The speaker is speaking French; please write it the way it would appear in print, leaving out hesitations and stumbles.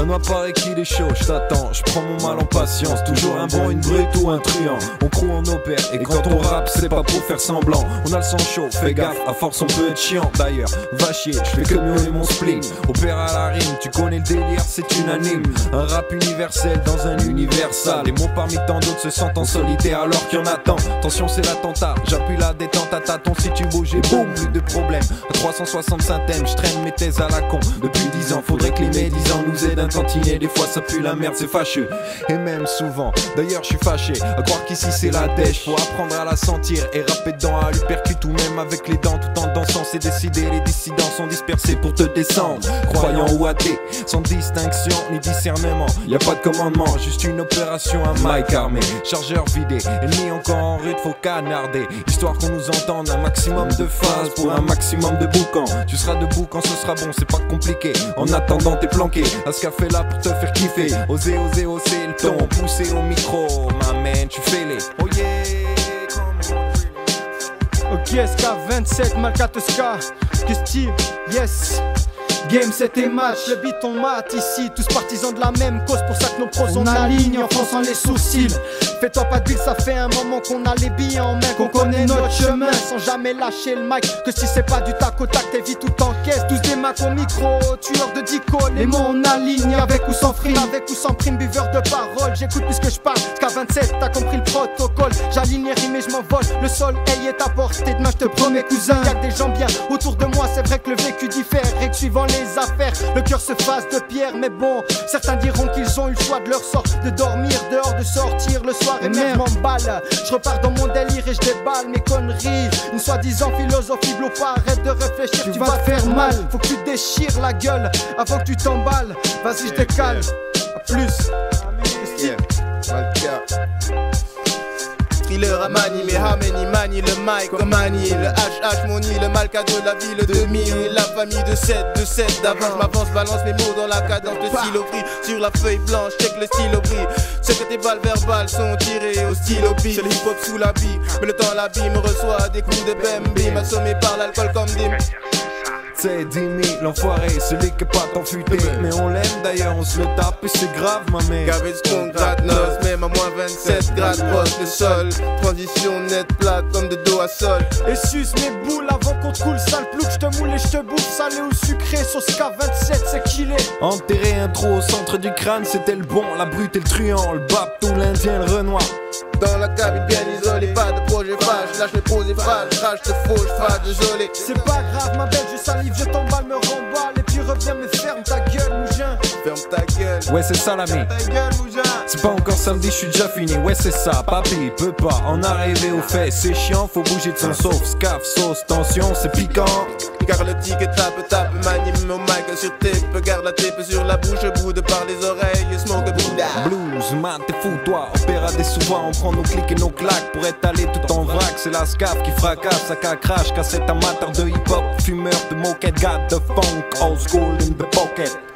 Renoir paraît qu'il est chaud, je t'attends, je prends mon mal en patience. Toujours un bon, une brute ou un truand. On croit on opère, et quand on rappe, c'est pas pour faire semblant. On a le sang chaud, fais gaffe, à force on peut être chiant. D'ailleurs, va chier, je fais que miauler mon spleen. Opère à la rime, tu connais le délire, c'est unanime. Un rap universel dans un univers sale. Les mots parmi tant d'autres se sentent en solitaire alors qu'il y en a tant. Attention, c'est l'attentat, j'appuie la détente à tâtons. Si tu bouges et boum, plus de problème. À 365 thèmes, je traîne mes thèses à la con. Depuis 10 ans, faudrait que les médisants nous aident un tantinet. Des fois ça pue la merde, c'est fâcheux. Et même souvent, d'ailleurs je suis fâché à croire qu'ici c'est la dèche. Faut apprendre à la sentir et rapper dedans, à lui percute ou même avec les dents. Tout en dansant, c'est décidé, les dissidents sont dispersés pour te descendre. Croyant ou athée, sans distinction ni discernement. Y a pas de commandement, juste une opération à mic armé. Chargeur vidé, ennemi encore en route, faut canarder. Histoire qu'on nous entende, un maximum de phases pour un maximum de boucan. Tu seras debout quand ce sera bon, c'est pas compliqué. En attendant t'es planqué, à ce café là pour te faire kiffer. Oser, oser, oser le ton, pousser au micro. Ma man, tu fais les oh yeah. Ok, SK27, Malkatoska, que Steve, yes. Game, c'était match, le beat on mat ici. Tous partisans de la même cause, pour ça que nos pros on aligne en fronçant les sourcils. Fais-toi pas de bille, ça fait un moment qu'on a les billes en main, qu'on connaît notre chemin sans jamais lâcher le mic. Que si c'est pas du tac au tac, t'es vite tout en caisse. Tous des macs au micro, tueurs de dico. Les mots on aligne avec ou sans frime, avec ou sans prime, buveur de parole. J'écoute puisque je parle, SK27, t'as compris le protocole. J'aligne les rimes et je m'envole, le sol est à portée. Demain je te promets cousin, y'a des gens bien autour de moi. C'est vrai que le vécu diffère et que suivant les affaires, le cœur se fasse de pierre. Mais bon, certains diront qu'ils ont eu le choix de leur sort, de dormir dehors, de sortir le soir et même m'emballe. Je repars dans mon délire et je déballe mes conneries. Une soi-disant philosophie blow pas, arrête de réfléchir, tu vas te faire mal. Faut que tu te déchires la gueule avant que tu t'emballes. Vas-y je décale, à plus. Yeah, Thriller à manier, mais Hameni manie le mic comme Mani. Le HH moni, le Malka de la ville de 2000. La famille de 7 d'avant. Je m'avance, balance mes mots dans la cadence. Le stylo brille sur la feuille blanche, check le stylo brille. C'est que tes balles verbales sont tirées au stylo bille. C'est le hip hop sous la bille, mais le temps la bille me reçoit des coups de bim. Assommé par l'alcool comme des c'est Dimi, l'enfoiré, celui qui est pas tant futé. Mais on l'aime d'ailleurs, on se le tape et c'est grave ma mère. Gavage qu'on gratte nos, même à moins 27 grades, brosse le sol. Transition nette plate comme de dos à sol. Et suce mes boules avant qu'on te coule, sale plouc. J'te moule et j'te bouffe, salé ou sucré. Sauce SK27, c'est qu'il est. Enterré un trou au centre du crâne, c'était le bon, la brute et le truand. Le baptou, l'indien, le renoir. Dans la cabine bien isolée, pas de projet fâche. Lâche les pros et phrases, crache te faux, j'fâche, désolé. C'est pas grave ma belle, je salive, je t'emballe, me remballe. Et puis reviens me ferme ta gueule mougin. Ferme ta gueule. Ouais c'est ça l'ami. Ta gueule mougin. C'est pas encore samedi, je suis déjà fini. Ouais c'est ça, papy peut pas en arriver au fait. C'est chiant, faut bouger de son sauf. Scaf, sauce, tension, c'est piquant. Car le ticket tape, m'anime au mic sur tape. Garde la tape sur la bouche, boude par les oreilles, smoke Bouddha. Blues, man, t'es fou toi. Opéra des souvent, on prend nos clics et nos claques pour étaler tout en vrac. C'est la scaf qui fracasse, ça crache, cassette amateur de hip-hop. Fumeur de moquette, got the funk, old school in the pocket.